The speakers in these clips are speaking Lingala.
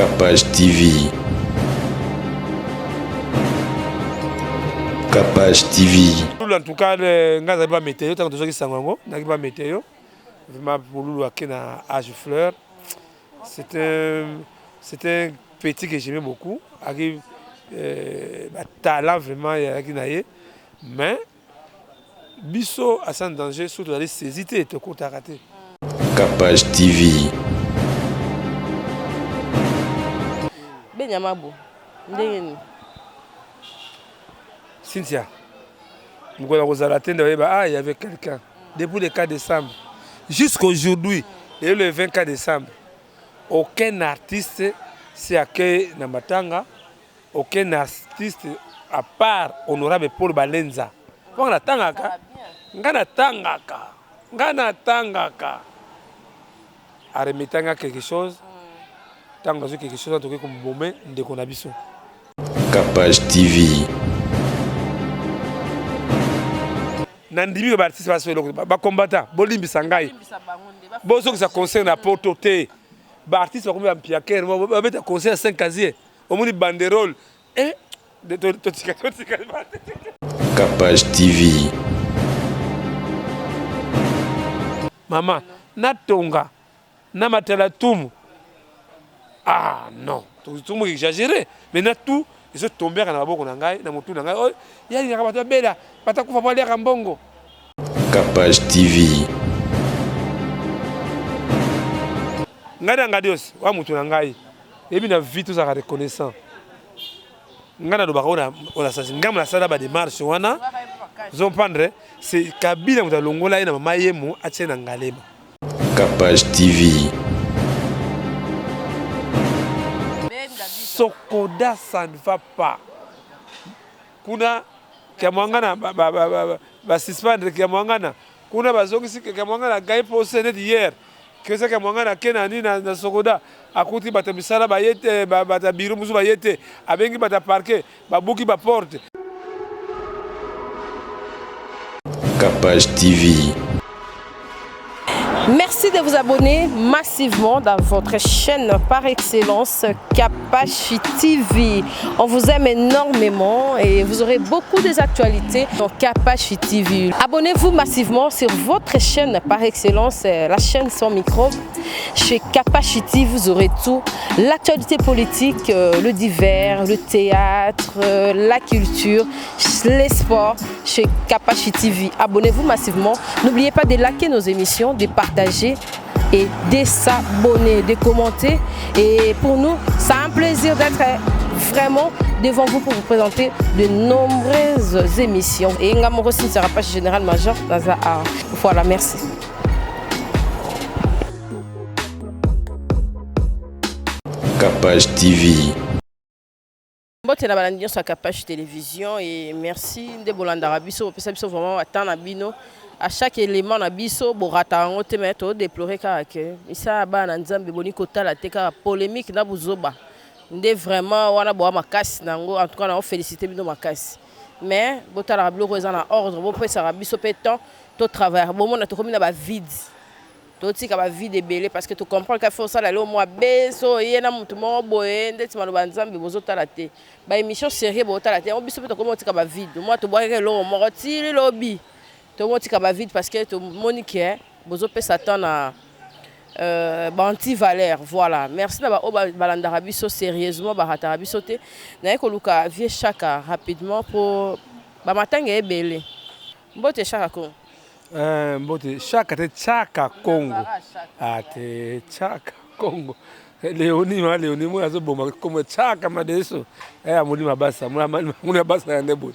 Capage TV. Capage TV. En tout cas, ngaza ba météo, tant que tozo ki sango, na ki ba météo. Vraiment pour Loulou Akena Âge Fleur. C'est un petit que j'aimais beaucoup. Avec talent vraiment mais biso à sans danger surtout d'aller saisir et te compte à rater. Capage TV. Benyamabo. Ndengeni. Cynthia. Il y avait quelqu'un. Depuis le 4 décembre jusqu'à aujourd'hui, et le 24 décembre, aucun artiste s'est accueilli dans Matanga. Aucun artiste à part honorable Paul Balenza. Ngana tangaka. A remetanga quelque chose. Tango quelque chose en tout cas comme moment de konabiso. Capage TV. Nandimi ba artiste ba combattant, bolimbi sangai. Bozo que ça concerne la portée. Ba artiste ba comme ba piaker, ba beta concert 5 casiers. Au moins banderole et de totika. Capage TV. Maman, natonga, na matela tumu. Ah non, tout monde exagéré. Mais na tout, ils sont tombés dans la boque na ngai, na motu na ngai. Oh, ya ni ngabata bela, pata kufa pale ya mbongo. Capage TV. Ngada ngadios, wa mutu na ngai. Ebi na vie tout ça reconnaissant. Ngana do bakona on a ça ngam la sala ba démarche wana. Zon prendre c'est Kabila muta longola ina mama yemu atena ngalema. Capage TV. Sokoda ça ne va pas. Kuna Kamwangana ba suspendre Kamwangana. Kuna bazongisi Kamwangana gagne procès hier. Que ça Kamwangana kenani na Sokoda akuti batamisala bayete bata biro musu bayete abengi bata parquet babuki ba porte. Capage TV. Merci de vous abonner massivement dans votre chaîne par excellence Capage TV. On vous aime énormément et vous aurez beaucoup des actualités dans Capage TV. Abonnez-vous massivement sur votre chaîne par excellence, la chaîne sans micro. Chez Capage TV, vous aurez tout. L'actualité politique, le divers, le théâtre, la culture, les sports. Chez Capage TV. Abonnez-vous massivement. N'oubliez pas de liker nos émissions, de partager et de s'abonner, de commenter. Et pour nous, c'est un plaisir d'être vraiment devant vous pour vous présenter de nombreuses émissions. Et Ngamoro ne sera pas général-major dans un art. Voilà, merci. Capage TV. Mbote na balandi sur Capage Télévision et merci de bolanda rabiso pesa biso vraiment atana bino à chaque élément na biso borata ngo te meto déplorer ka ke isa ba na nzambe boni kotala te ka polémique na buzoba ndé vraiment wana bo makasi nango en tout cas na féliciter bino makasi mais botala rablo ko na ordre bo pesa rabiso pe temps to travail bo mona to komi na ba vide toti ka ba vide belé parce que tu comprends qu'il faut ça là au mois beso yena mutu mo boye ndeti maloba nzambe bozotala te ba émission sérieux bozotala te on biso pe to komi tika ba vide moi to boire lo mo rotili lobi to mo tika ba vide parce que to monique bozopesa temps na anti valeur voilà merci na ba balanda rabiso sérieusement ba rata rabiso te na ko luka vie chaka rapidement pour ba matanga ebele mbote chaka ko Mbote chaka te chaka Congo. Ah te chaka Congo. Léonie mo azo boma comme chaka madeso. Amuli mabasa, muli mabasa ya ndebo.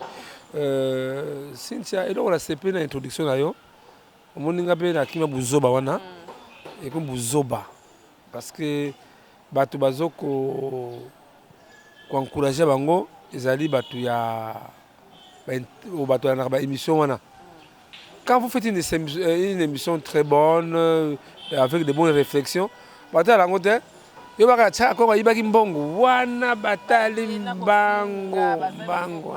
Cynthia, et donc on a CP na introduction na yo. Moninga be na kima buzoba wana. Et comme buzoba parce que batu bazoko ko encourager bango ezali batu ya batu na ba émission wana. Quand vous faites une émission très bonne, avec de bonnes réflexions, batali yango te yo baka cha ko bayibaki mbongo wana batali mbango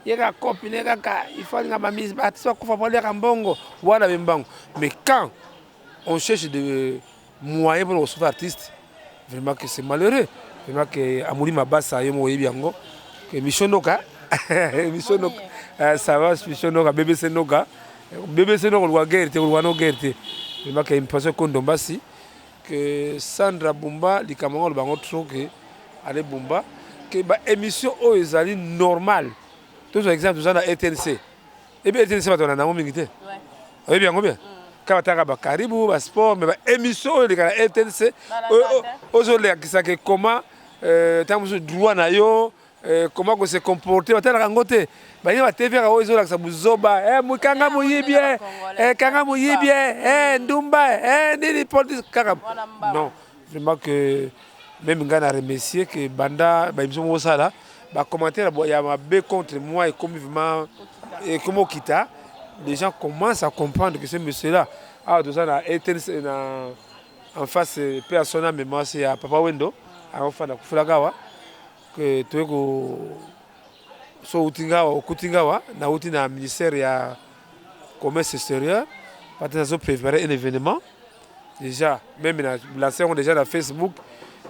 yeka copine kaka il faut nga bamise batisa ko fa poler mbongo wana mbongo mais quand on cherche des moyens pour sauver artistes vraiment que c'est malheureux. Vraiment que Amouri Mabassa yo mo yebiango que Michonoka Michonoka ça va Michonoka BBC Noka BBC Noka lwa guerre te lwa no guerre te. Vraiment que impression qu'on dombasi que Sandra Bumba likamanga le bango trop que aller Bumba que ba émission o ezali normal. Tout exemple ça na RTNC. Et bien RTNC va tona na ngomingité. Ouais. Bien bien. Kabataka ba karibu ba sport mais ba émission de la RTNC aujourd'hui qui comment tant droit na yo comment que se comporter ba tala ngote ba ni ba TV ka ozo la buzoba mukanga muyibie kanga muyibie ndumba nini police kaka non vraiment que même ngana remercier que banda ba émission sala ba commentaire ya mabe contre moi et comme vraiment et comment kita les gens commencent à comprendre que ce monsieur-là a tout ça en face personnel mais moi c'est à Papa Wendo à enfin na kufulagawa que tueko so utingawa okutingawa na uti na ministère ya commerce extérieur parce qu'ils ont préparé un événement déjà même lancé déjà dans Facebook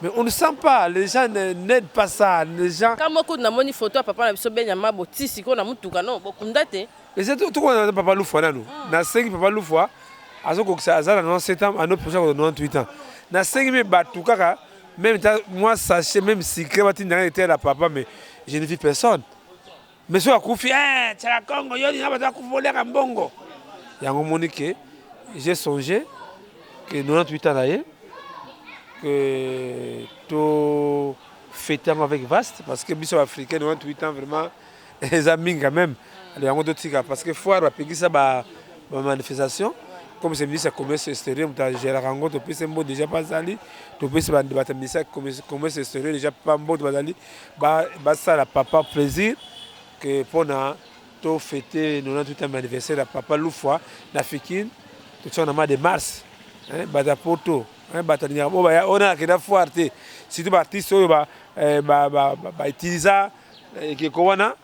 mais on ne sent pas les gens n'aident pas ça les gens quand beaucoup na moni photo papa na biso benyama botisi ko na mutuka non bokunda te. Et c'est tout qu'on Papa Loufwa na nous. Na 5 Papa Loufwa azo ko ça azala dans 7 ans à notre prochain 98 ans. Na 5000 batu kaka même moi sachez même si Kremati n'a été la papa mais je ne vis personne. Mais so akufi tchala Congo yo ni na bata kuvoler ka mbongo. Yango monique j'ai songé que 98 ans là que to fêter avec vaste parce que biso africain 98 ans vraiment les amis quand même. Parce que foire va payer ça ma manifestation comme c'est ministre commerce extérieur tu gères la rencontre tu peux c'est déjà pas allé tu peux c'est débattre ministre commerce extérieur déjà pas bon tu vas aller bah ça la papa plaisir que pendant to fêter 98 ans anniversaire la papa Loufwa na fikine tout ça en de mars bah da poto bah tenir bon bah on a que la foire si tu artiste bah utiliser que quoi na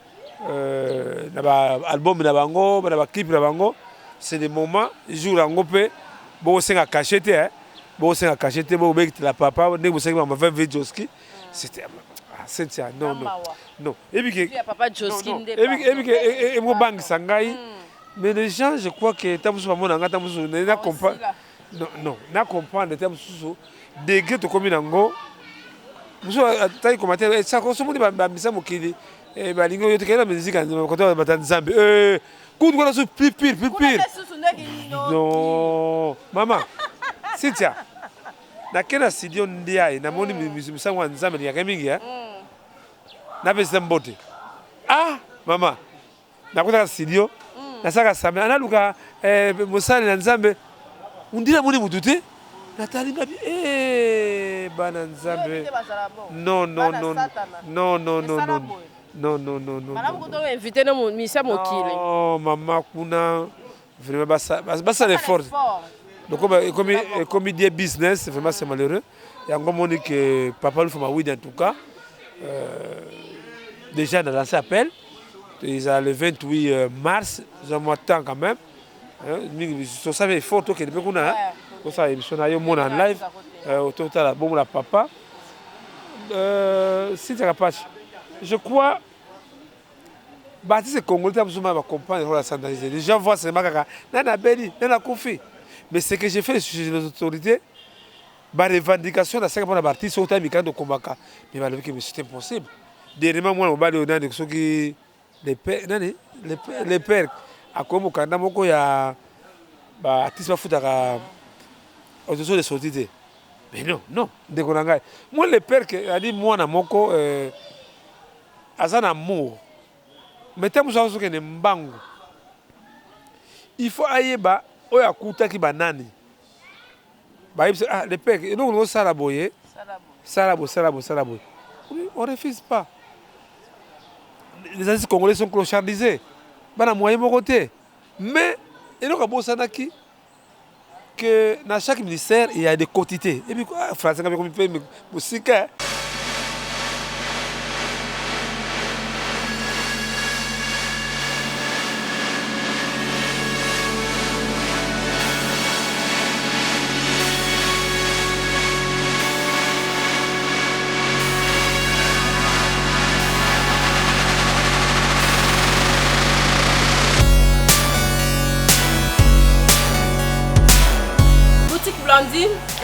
ba album na bango na ba clip na bango c'est des moments jour yango pe bo senga cachette bo senga cachette bo mek la papa ne bo senga ma 20 videoski c'était Cynthia non et puis que papa Joski et mo bang sangai mais les gens je crois que tamusu mona ngata musu na comprendre non na comprendre tamusu degré to komi nango musu tayi commentaire ça ko somo ba misa mokili balingo yote kala musique en côté batan Zambie coup de sur pire non maman Cynthia na kena studio ndiaye na moni musango wa Nzambe ya kamingi na pesa mbote mama na kota studio na saka same analuka musali na Nzambe undira moni mutute Nathalie Babi bana Nzambe non invité no misa mokile. Oh maman kuna vraiment basa l'effort. Donc comme des business vraiment c'est malheureux. Il y a encore que papa le fait ma oui en tout cas. Déjà dans lancé appel. Ils ont le 28 mars, ils ont moins de temps quand même. Ils savent photo que depuis qu'on a comme ça ils sont allés en live au total bon la papa. Si tu as je crois Baptiste Congolais va comprendre la centralisée. Les gens voient seulement que Nana Beni, Nana Koufi. Mais ce que j'ai fait sur les autorités, la revendication de la 5e partie, c'est autant de combat. Mais c'est impossible. Dernièrement, moi, on va aller ceux qui les pères, à comme au Canada, il y a artiste va foutre à autorisation des autorités. Mais non, moi, les pères qui a dit moi, Namoko, Azan amour. Mais tant que que mbangu il faut ayeba oya kuta ki banani ba le père et donc on salaboye salabo on refuse pas les artistes congolais sont clochardisés bana moyen mon côté mais et donc bon sanaki que dans chaque ministère il y a des quotités et puis français comme peut musique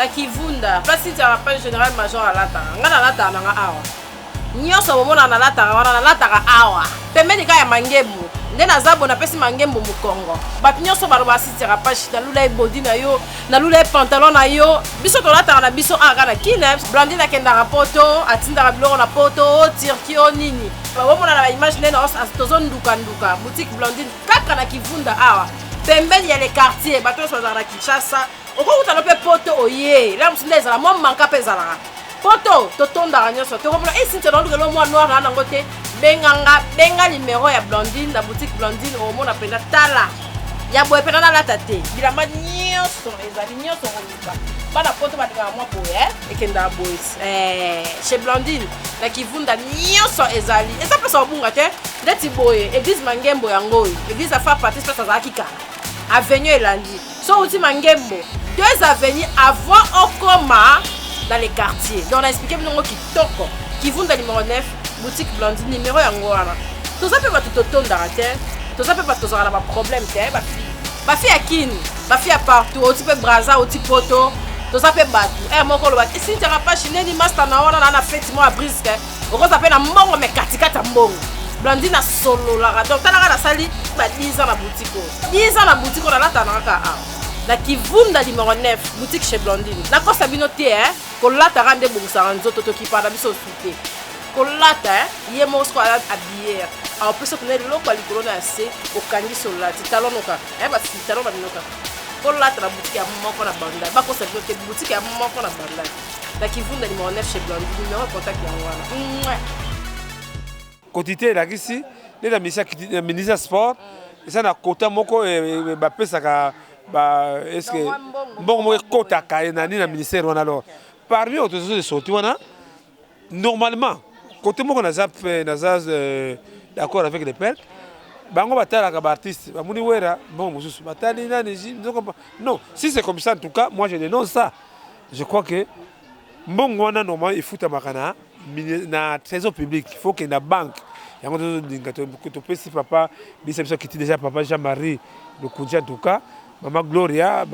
La Kivunda, place si tu as pas général major à l'ata. Ngana l'ata na awa. Nyonso bomona na l'ata wana na l'ata awa. Pembeni ka ya mangembu. Nde nazabo na pesi mangembu mu Congo. Bat nyonso balo ba si tira pas na lula body na yo, na lula pantalon na yo. Biso to l'ata na biso aka na kile. Blondine akenda rapoto, atinda biloko na poto, tirkio nini. Ba bomona na image nene os tozon nduka. Boutique Blondine kaka na Kivunda awa. Pembeni ya les quartiers, bato so za na Kinshasa. Okokuta lope poto oye la musinde ezala mo manka pezala poto totonda nyonso to komona et si tu donnes le mois noir na ngote benga numéro ya Blondine na boutique Blondine au mona penda tala ya boye pena na la tate bilamba nyonso ezali nyonso oluka bana poto batika mo boye ekenda boye chez Blondine na Kivunda nyonso ezali eza pesa obunga te ndeti boye église mangembo yango église afa partie pesa za kika avenue elandi so uti mangembo 2 avenues avant Okoma dans les quartiers. Donc on a expliqué que Kitoko, Kivunda numéro 9, boutique Blondine numéro yangoana. Tout ça peut pas tout autant d'arrêter. Tout ça peut pas tout avoir un problème te ba fille à kin, ba fille à partout, au type braza, au type poto. Tout ça peut battre. Moko lo bat. Si tu n'as pas chiné ni master na wana na fête moi à brisque. On va s'appeler na mbongo mais katikata mbongo. Blondine a solo la donc tala na sali ba 10 ans na boutique. 10 ans na boutique on a la tanaka. La Kivunda numéro 9, boutique chez Blondine. La cosa binoté, kolata rande bongsa nzoto to ki para biso soute. Kolata, yé mo sko à bière. Alors peut se connaître le local likolo na se au kangi sola, ti talon oka. Ba ti talon ba binoka. Kolata la boutique ya moko na banda. Ba cosa binoté boutique ya moko na banda. La Kivunda numéro 9 chez Blondine, numéro contact ya wana. Quotité la ici, les ministre sport, ça na quota moko ba pesaka bah est-ce que bon moi kota kaena ni na ministère on alors parmi autres choses de sortie on normalement côté moi on a d'accord avec les pères bango batala ka artiste ba muni wera bon mususu batali na non si c'est comme ça en tout cas moi je dénonce ça je crois que bon on a normalement il faut makana na trésor public il faut que na banque yango to pesi papa bisa qui déjà papa Jean-Marie le Koudja en tout cas Maman Gloria,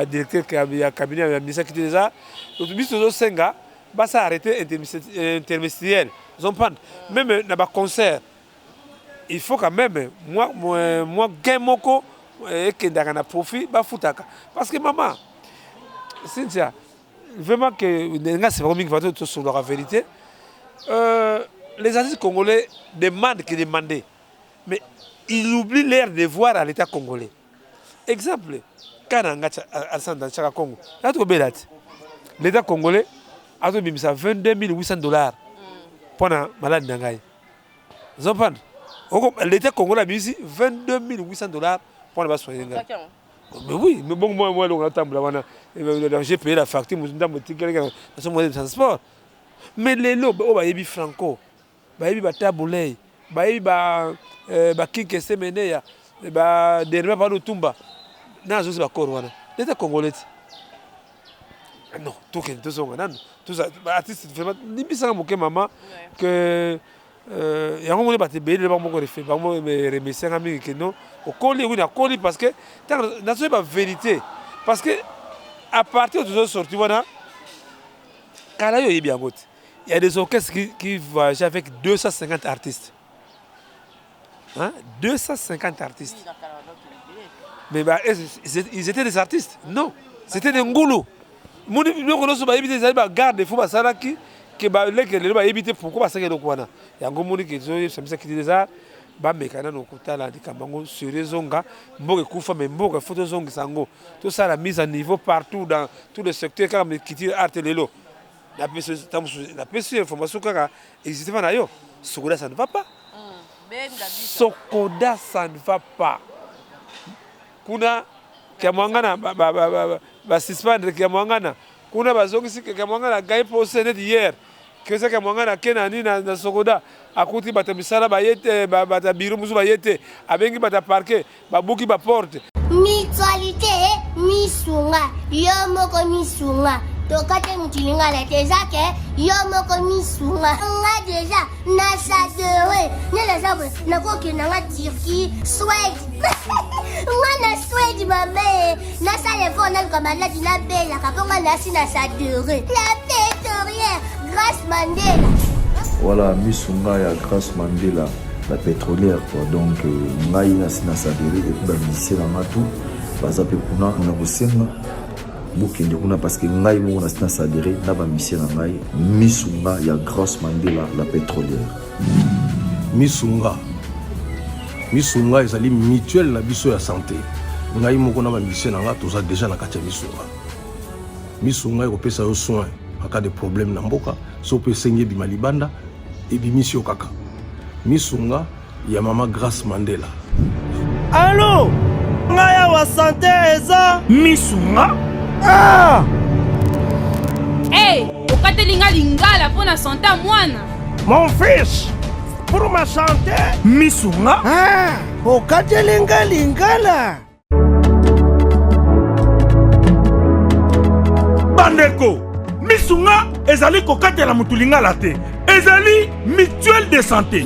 directeur du cabinet de ministère qui déjà, l'autobus de Senga, va s'arrêter intermédiaire. Même dans le concert, il faut quand même, moi, Gaimoko, et que dans un profit, parce que maman, Cynthia, vraiment que c'est vraiment qu'il faut tout sur la vérité. Les artistes congolais demandent qu'ils demandent, mais ils oublient leur devoir à l'État congolais. Exemple, quand on a Congo, l'État congolais a mis ça $22 800 pour la maladie d'Angaï. L'État congolais a mis $22 800 pour la soigner. Mais oui, mais bon, moi, j'ai payé la facture, je suis transport. Mais les lots, ils sont franco, ils sont taboulé, ils sont kinkese meneya, derrière par le tumba. Na zo ba korwana l'État congolais non tout ça artiste vraiment ni bisa moke maman que yango moni baté belé ba moko refait ba mo me remercier ngami que non au coller oui na coller parce que na so ba vérité parce que à partir de ce sorti voilà kala yo yebi angote il y a des orchestres qui voyagent avec 250 artistes hein 250 artistes. Mais bah, ils étaient des artistes. Non, c'était des ngoulous. Mon émission, bah, éviter des gardes, il faut pas ça qui les bah éviter pourquoi parce que le quoi na. Il y a un gomoni qui est ça me qui déjà bah mais quand on côté là des kamango sur les onga, mboge kufa mais mboge photo zonga sango. Tout ça la mise à niveau partout dans tous les secteurs comme qui tire art lelo. La personne information kaka existait pas na yo. Sokoda ça ne va pas. Sokoda ça ne va pas. Kuna kiamwangana ba suspendre kiamwangana kuna bazongisi kiamwangana gai procès hier que ça kiamwangana kenani na Sokoda akuti batamisala bayete batabiru muzu bayete abengi bataparquer babuki ba porte mutualité misunga yo moko misunga tokate mutilinga la tezake yo moko misunga nga deja na sadere nela sabe na koki na nga Turquie Suède nga na Suède mame na salefona kama la dina bella kaponga na sina sadere la pétrolière Grace Mandela. Voilà, misunga ya Grace Mandela la pétrolière quoi. Donc ngai na sina sadere et puis ba musicien na matu baza pe kuna na kosenga bokende kuna parce que ngai mo na sina sadere na ba musicien na ngai misunga ya Grace Mandela la pétrolière. Misunga ezali mutuelle na biso ya santé. Ngai moko na ba musicien na nga toza déjà na kati ya misunga ekopesa yo soin en cas de problème na mboka so pe sengi bima libanda et bimisi kaka. Misunga ya mama Grace Mandela. Allô ngaya wa santé eza misunga. Ah hey, okatelinga lingala pour na santé mwana. Mon fils, pour ma santé misunga. Ah okatelinga lingala. Bandeko misunga ezali kokatela mutulingala te. Ezali mutuelle de santé.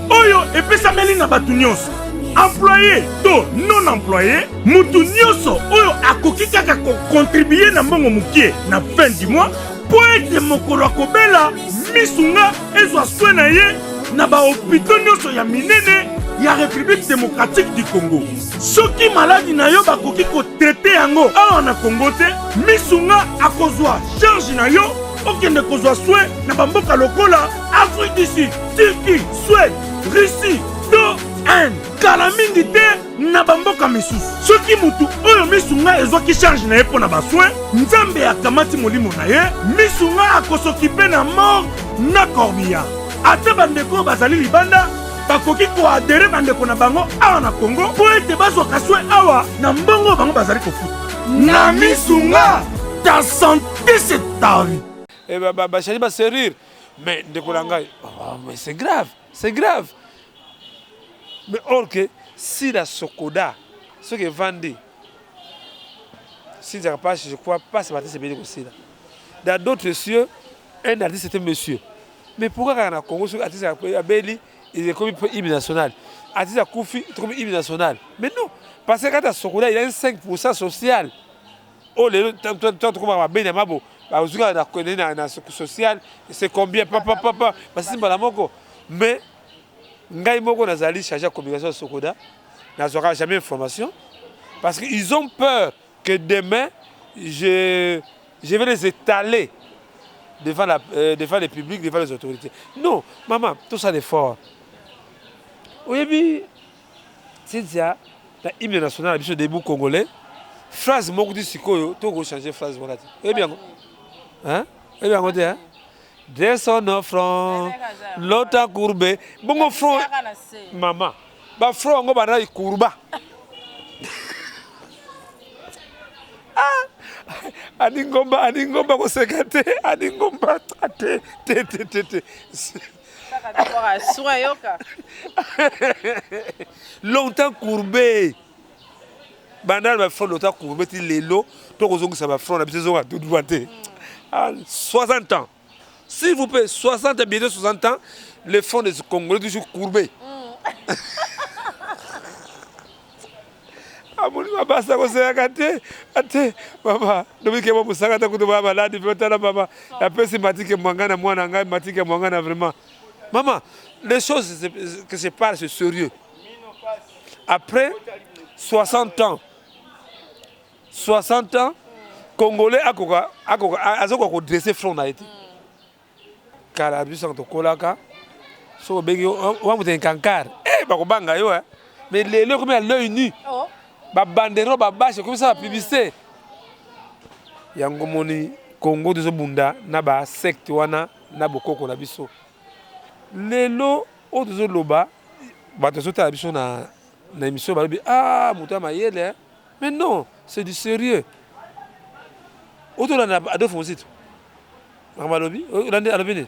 Oyo epesameli na batu nyonso. Employé to non employé, mutu nyonso oyo akoki kaka contribuer na mbongo mukie na fin du mois po ete mokolo akobela misunga ezwa soin na ye na ba hôpitaux nyonso ya minene ya République démocratique du Congo. Soki maladi na yo bakoki ko traiter yango awa na Congo te, misunga akozwa charge na yo okende kozwa soin na bamboka lokola Afrique du Sud, Turquie, Suède, Russie, to Inde. Kala mingi te na bamboka misusu. Soki mutu oyo misunga ezwaki charge na ye pona basoin, nzambe akamati molimo na ye, misunga akosokipe na mort na corbillard. Ate bandeko bazali libanda bakoki koadere bandeko na bango awa na Congo po ete bazwaka soin awa na mbongo bango bazali kofuta. Na misunga, ta santé c'est ta vie. Et Chani va se rire. Mais mais c'est grave, c'est grave. Mais or que si la Sokoda, ce qui est vendu, si je crois pas ce matin c'est bien aussi là. Dans d'autres cieux, un artiste c'était monsieur. Mais pourquoi quand on a Congo, un artiste a Beli, il est comme hymne national. Artiste a Koufi, il est comme hymne national. Mais non, parce que quand à Sokoda, il y a un 5% social. Oh, les toi, tu comprends bien, Mabo. Social, c'est combien papa parce que mais ngai moko nazali chargé de communication de Sokoda n'aura jamais information parce qu'ils ont peur que demain je vais les étaler devant le public, devant les autorités. Non, maman, tout ça est fort. Oui, c'est ça la hymne nationale biso debout congolais phrase moko di sikoyo to go changer phrase voilà. Eh bien hein? Eh bien, on dit, hein? Descend nos fronts, l'autre courbé. Bon, front, maman, bah, front, on va aller courba. Ah, Aningomba, ko sekate, Aningomba, te. Longtemps courbé. Bandal, bah, front, l'autre courbé, il est l'eau, toi, ça va front, la petite zone, tout droité. 60 ans. S'il vous plaît, 60 et bientôt 60 ans, les fonds des Congolais toujours courbés. Maman, les choses que je parle, c'est sérieux. Après 60 ans, Congolais a dressé front na été. Car la bus en Kolaka, so begi on va kankar. Bakobanga yo hein. Mais les comme à l'œil nu. Ba bandero ba bâche comme ça la publicité. Yango moni Congo de bunda na ba secte wana na bokoko na biso. Lelo o de loba ba to ta biso na émission ba ah muta mayele. Mais non, c'est du sérieux. Autour de Adolphe Mozito. Mamalobi, Alobini.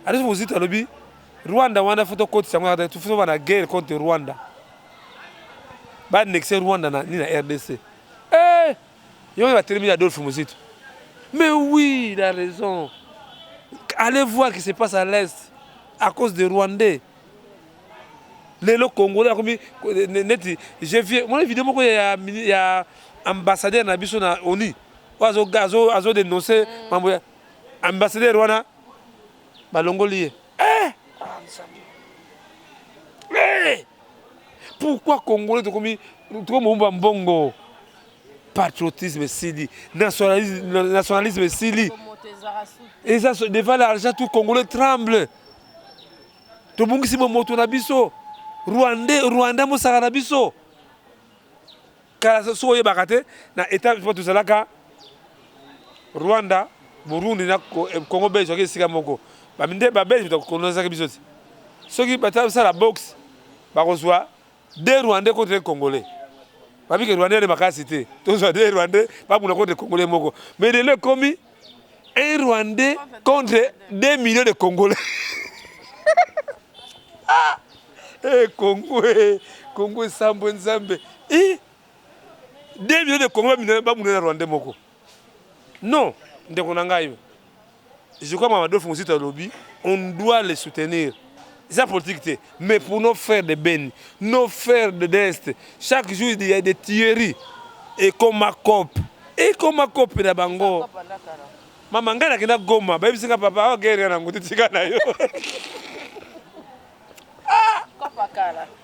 Adolphe Mozito Alobi. Rwanda wana photo côte sama tu photo wana guerre contre Rwanda. Ba nexer Rwanda na ni na RDC. Yo va terminer Adolphe Mozito. Mais oui, il a raison. Allez voir ce qui se passe à l'Est à cause des Rwandais. Les Congolais, j'ai vu mon vidéo, il y a ambassadeur Nabiso na ONU. Azo dénoncé ambassadeur Rwanda balongoli. Pourquoi Congolais comme mbongo patriotisme sili nationalisme sili et ça devant l'argent tout Congolais tremble. To bungisi moto na biso Rwanda mosaka na biso kala so yebaka te na état tout cela ka Rwanda Burundi na Congo belge ke sika moko ba minde ba belge to konoza ke biso ti soki bata ça la boxe ba kozwa deux Rwandais contre les Congolais ba bi ke Rwandais de makasité to so deux Rwandais ba buna contre Congolais moko mais de le commis un Rwandais contre 2 millions de Congolais. Congo Sambo Nzambe. 2 millions de Congolais ba buna Rwandais moko. Non, je crois que Mamadou Fonsi lobby, on doit les soutenir. C'est la politique. Mais pour nos frères de Ben, nos frères de l'Est, chaque jour il y a des tueries. Et comme ma cop. Et comme ma cop de Bango. Maman, ngana kina goma. Baby singa papa, guerre na nguti tika na yo.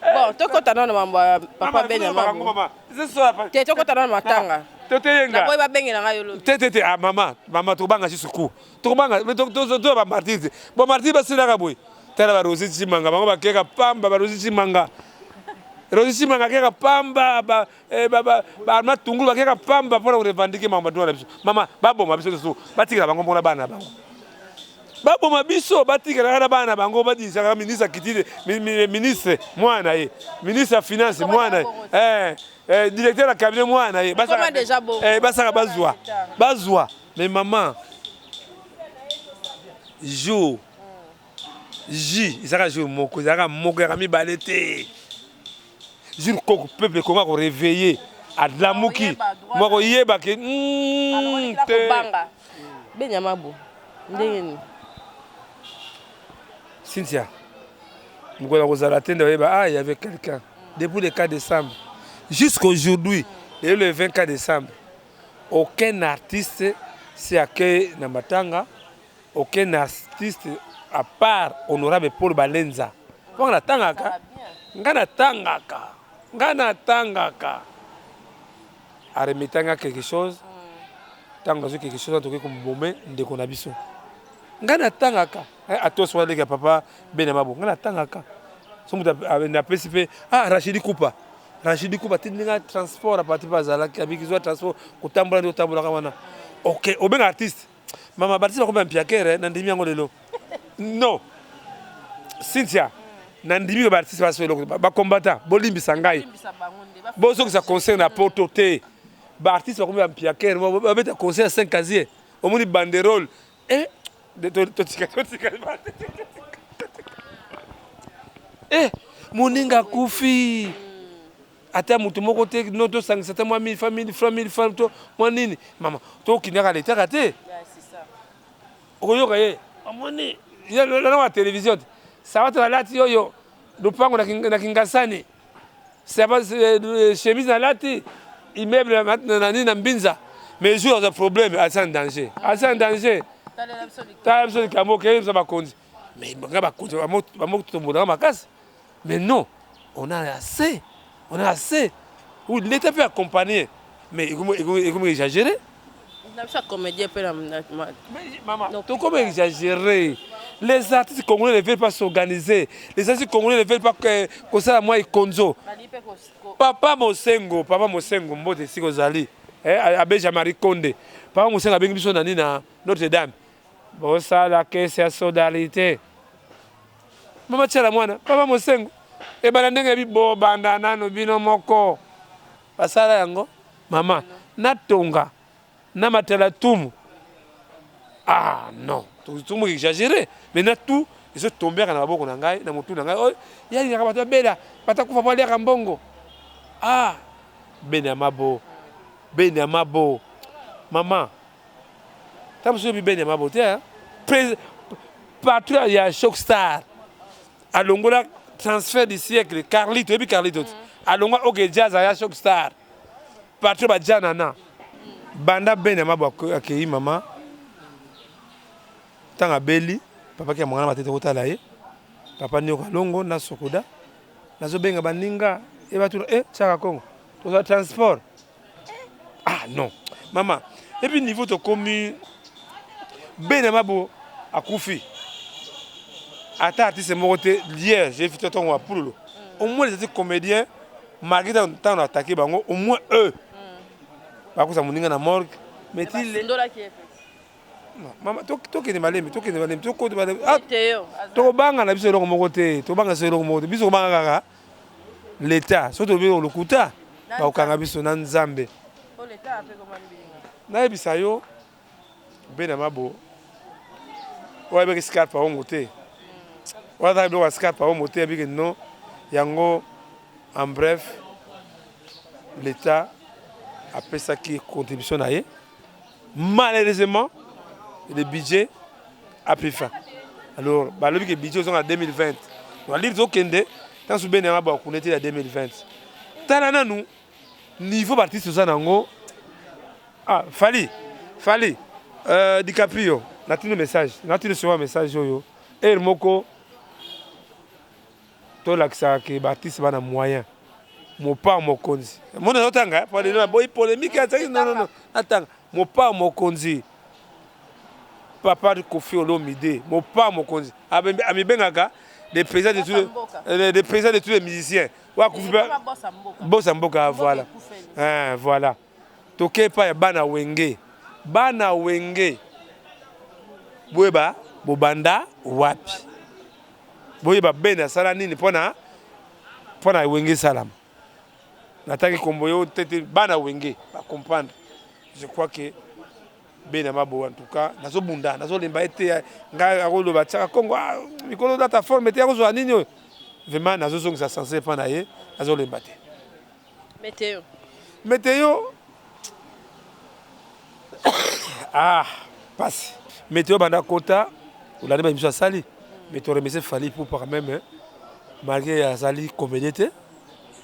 Bon, tu comptes dans le papa Benjamin. C'est ça. Tu comptes dans le matanga. Totenga. Boy ba bengi na yo. Tete ah mama to banga chisuku. To banga mais to ba martir. Bon martir ba sina ka boy. Tela ba rosi chimanga bango ba keka pamba ba rosi chimanga. Rosi chimanga keka pamba ba matungulu ba keka pamba pour revendiquer mama do na biso. Mama ba boma biso so batikira bango mona bana bango. Ba boma biso batikira na bana bango ba di saka ministre kitide ministre mwana ye. Ministre finance mwana directeur de cabinet moi na comment déjà bon basaka bazwa mais maman jour J isaka jour moko isaka moko ya mi balete jour ko peuple comment ko réveiller adlamuki moko yeba ke banga Benyamabo ndengeni Cynthia moko ko zala tende il y avait quelqu'un depuis le 4 décembre jusqu'aujourd'hui, le 24 décembre, aucun artiste s'est accueilli dans Matanga, aucun artiste à part honorable Paul Balenza. Ngana tangaka. A remetanga quelque chose, tanga quelque chose en tout cas comme moment de konabiso. Ngana tangaka. A toi soit les papa Benamabo. Ngana tangaka. Somme na PCP Rachidi Koupa. Rachidi Koupa tinga transport à partir de Zalaki avec ils ont transport au tambour de tambour kamana. OK, au ben artiste. Mama Baptiste comme un piaquer nandimi ngo lelo. Non. Cynthia nandimi ko artiste ba so ba combattant bolimbi sangai. Bozo que ça concerne à porter. Ba artiste comme un piaquer ba beta concert 5 casiers. Au moni banderole et de totika. Moninga kufi. Ata mutu moko te noto sangisa ta moi 1000 famille to moi nini mama to kinyaka leta kate c'est ça okoyoka ye amoni ya na télévision ça va te la lati yoyo lupango na kingasani ça va chemise na lati immeuble na nini na mbinza mais jour de problème à sans danger ta absolument kamo ke ça va konzi mais ngaba konzi ba mo to mo na makasi mais non on a assez. Oui, l'État peut accompagner, mais il faut exagérer. Maman, comment exagérer? Les artistes congolais ne veulent pas s'organiser. Les artistes congolais ne veulent pas que ça moi konzo. Papa Mosengo, mbote siko zali. Abeja Marie Konde. Papa Mosengo abengi biso na Notre-Dame. Bon ça la caisse à solidarité. Maman tchala mwana, Papa Mosengo. E bana ndenge bibo banda nano bino moko basala yango mama natonga na matela tumu non tout mo exagéré mais na tout ils sont tombés na maboko na ngai na mutu na ngai oh yali na bato bela batakufa pale ya mbongo Benyamabo mama tant que je bien ma beauté patron il y a Choc Star à Longola transfert du siècle Carlito et puis Carlito à Longola OK jazz à Choc Star patron ba janana banda bien ma beauté accueilli maman tant à Belli papa qui a mangana matete kotala ye papa ni Longo na Sokoda na zo benga baninga et ba tout Chaka Congo tout ça transport ah non maman et puis niveau de commis ben mabo akufi ata artiste mokote hier j'ai fait ton wa poulo au moins les comédiens malgré tant attaqué bango au moins eux ba ko sa moninga na morgue mais il ndola qui est maman to ke malemi to ko ah to banga na biso longo mokote to banga se longo mokote biso banga kaka l'état surtout bi lokuta ba okanga biso na nzambe o l'état ape comment binga na ebisa yo ben mabo ouais avec scarpe au moté ouais avec scarpe au moté avec non yango en bref l'état a fait ça qui contribution à malheureusement le budget a pris fin alors bah le budget sont en 2020 on va dire zokende tant sous benema ba connaître la 2020 tanana nous niveau artiste ça nango ah fali DiCaprio natino message sur un message yo et moko to laksa ke artiste bana moyen mon pas mon konzi mon otanga pour les boy polémique non attends mon pas mon konzi papa de Kofi Olomide mon pas mon konzi ami bengaka les présidents de tous les musiciens wa Kofi bossa mboka voilà voilà toke pa bana wenge boyeba bobanda wapi boyeba bena sala nini pona wenge salam nataki kombo yo tete bana wenge ba comprendre je crois que bena mabo en tout cas nazo bunda nazo lemba ete nga akolo ba tsaka Congo mikolo data forme te yazo nini vraiment nazo zonga sensé pana ye nazo lemba te météo ah passe météo banda kota ou la même chose sali mais tu remercie Fali pour par même malgré Azali comédien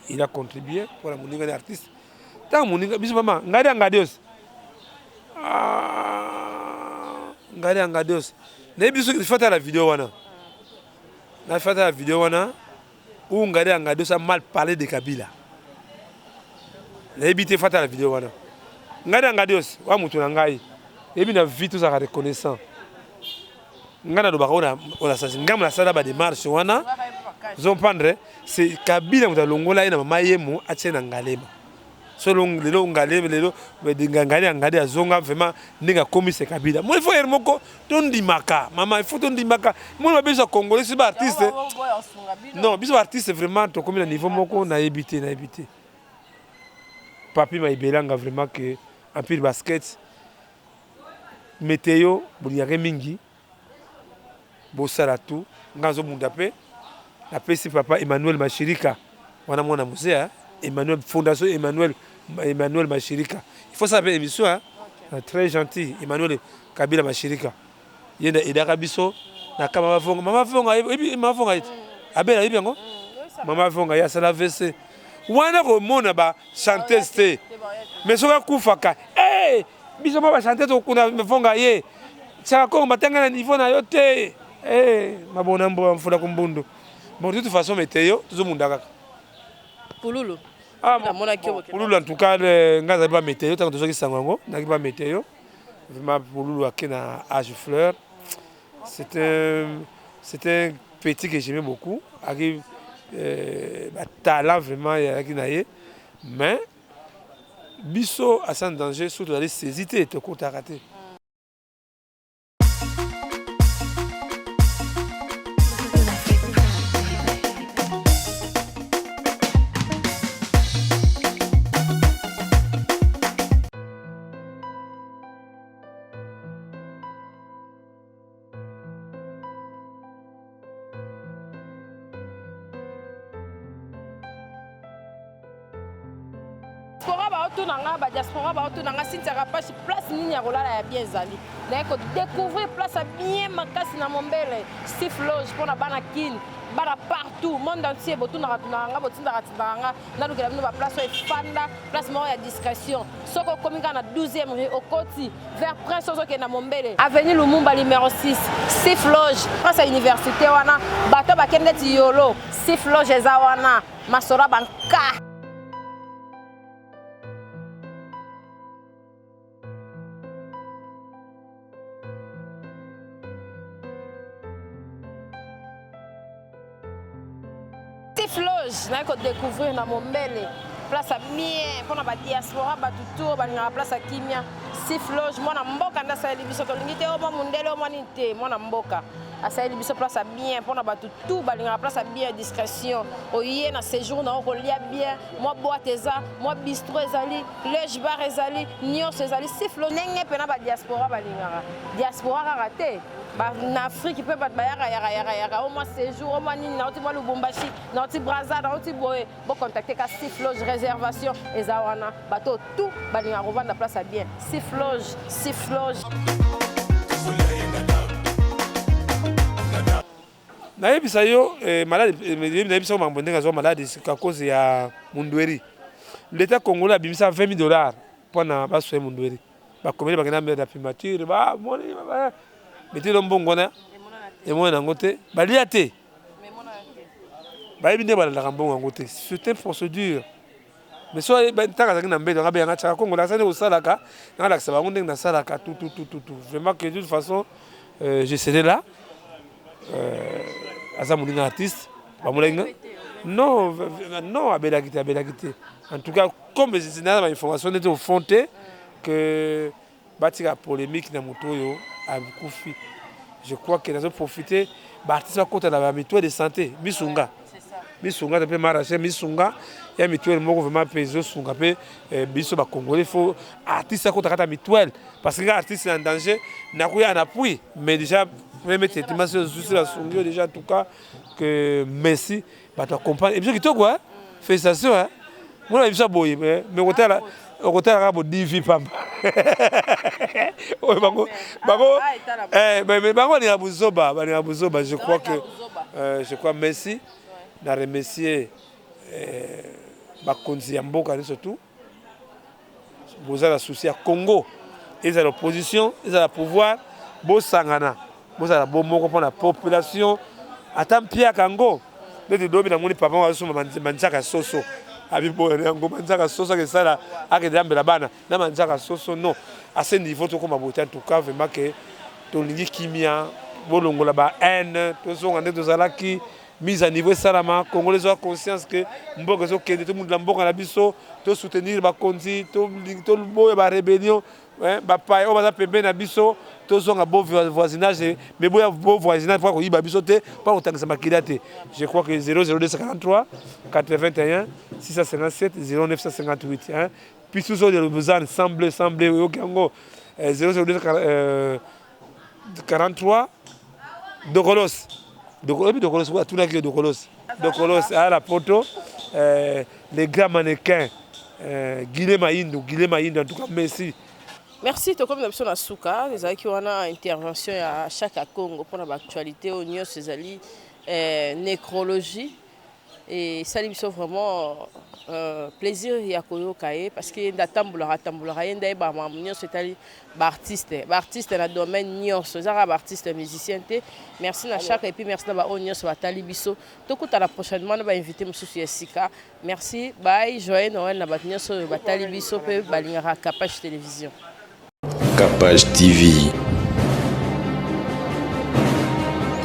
il a contribué pour la moninga des artistes tant moninga biso maman ngadios ngadios ne biso il faut la vidéo wana na fait la vidéo wana où ngadios a mal parlé de Kabila na éviter fait la vidéo wana ngadios wa mutu na ngai et bien la vie tout ça reconnaissant ngana do bakona ona sasi ngam la sala ba démarche wana zon prendre c'est Kabila muta longola ina mama yemu atena ngalema selon lelo ngalema lelo de ngangale azonga vraiment ninga commise Kabila moi il faut hermoko tondi maka maman il faut tondi maka moi besoin congolais c'est artiste non biso artiste vraiment to comme na niveau moko na éviter papi maibelanga vraiment que en pile basket météo boniare mingi bosala tout ngazo mundape la pesi papa Emmanuel Mashirika wana mwana musea Emmanuel fondation Emmanuel Mashirika il faut savoir émission très gentil Emmanuel Kabila Mashirika yenda edaka biso na kama mama vonga et mama vonga abela biango mama vonga ya sala VC wana ko mona ba chanteuse te mais soka kufaka biso ba chanteuse to kuna vonga ye Chaka Congo matanga na niveau na yo te mabona mbo mfula kumbundu bon de toute façon météo tout monde kaka Pululu Pululu en tout cas ngaza ba météo tant que tozoki sangango na ba météo vraiment Pululu akena âge fleur c'est un petit que j'aimais beaucoup avec talent vraiment yakinaye mais biso à sans danger surtout d'aller saisir te compte rater. diaspora baotunanga badiaspora baotunanga sintiaka pasi place nini ya kolala ya bien ezali naye kodécouvrir place ya bien makasi na mombele Steve Loge mpona bana kini bana partout monde entier botunaka tunanga botindaka tindaka nalukela bino baplace oyo efanda place moko ya discrétion soki okomi kaka na 12e rue okoti vers prince ozokende na mombele avenue Lumumba numéro 6 Steve Loge place ya université wana bato bakende neti yolo Steve Loge eza wana masora banka. Loge na ko découvrir na mombele place à bien pour na diaspora batuto balingaka place à kimia Steve Loge mwana mboka nda sa libiso to lingite o mundele o manite mwana mboka asa libiso place à bien pour na batuto balingaka place à bien discrétion oye na séjour na ko lia bien moi boîte eza moi bistrot ezali Loge bar ezali nyos ezali Steve Loge nenge pe na ba diaspora balingaka diaspora raté en Afrique peut pas yaka au moins séjour au moins nini na otima Lubumbashi na oti Brazza na oti boye bo contacter ka Steve Loge réservation ezawana bato tout balinga rovanda place à bien Steve Loge nayebisa yo malade nayebisa mambo ndenge azwa malade à cause ya Mundweri l'état congolais abimisa $20 mpona baswe Mundweri bakomeli bakenda mbele na primature ba moni mettez l'ombongo na et moi nango te balia te bayebi nde balalaka mbongo yango te c'est une procédure mais so ntaka zangi na mbele ngabe yanga tsaka kongo la sane osalaka na la sabango ndenge na salaka tout vraiment que de toute façon je serai là asa mulinga artiste ba mulinga non abelakite en tout cas comme c'est une information n'était au fond que batika polémique na mutoyo a kufi. Je crois que nous avons profité d'artistes à côté de la mutuelle de santé Misunga tu peux m'arracher Misunga il y a mutuelle moi vraiment payé Sunga pe biso ba congolais faut artiste à côté de la mutuelle parce que l'artiste est en danger n'a rien en appui mais déjà même traitement sur la Sunga déjà en tout cas que merci bah tu accompagnes et puis tu quoi félicitations hein moi il ça boy mais hôtel hôtel rabo divi pamba oh bango mais bango ni abuzoba je crois que merci na remercier bakonzi ya mboka surtout boza la souci à Congo ils ont l'opposition ils ont le pouvoir bosangana boza la bomoko pour la population atam pia kango de dobi na moni papa wa suma manzaka soso abibo yango manzaka soso que ça là akendambe la bana na manzaka soso non à ce niveau to comme boté en tout cas vraiment que to lingi kimia bolongola ba haine to so ngande to zalaki mise à niveau salama congolais ont conscience que mboka zo kende tout monde la mboka na biso to soutenir ba konzi to boya ba rébellion ba pa o ba pembe na biso to zonga beau voisinage mais boya beau voisinage pour ko yiba biso te pas otangisa makida te je crois que 00243 81 657 0958 hein puis tous les besoins semble okango 00243 Dokolos tout là qui est Dokolos à la photo les grands mannequins Guilhem Ayindou en tout cas merci to comme d'habitude na suka ezaki wana intervention ya chaque Congo pour l'actualité au nyos ezali nécrologie et ça lui sauve vraiment plaisir ya koyoka parce que ndatambola yenda ba nyos etali ba artiste na domaine nyos ezaka ba artiste musicien te merci na chaque et puis merci na ba nyos batali biso tokutana prochainement na ba invité mususu ya sika merci bye joyeux Noël na ba nyos batali biso pe balingaka Capage Télévision Capage TV.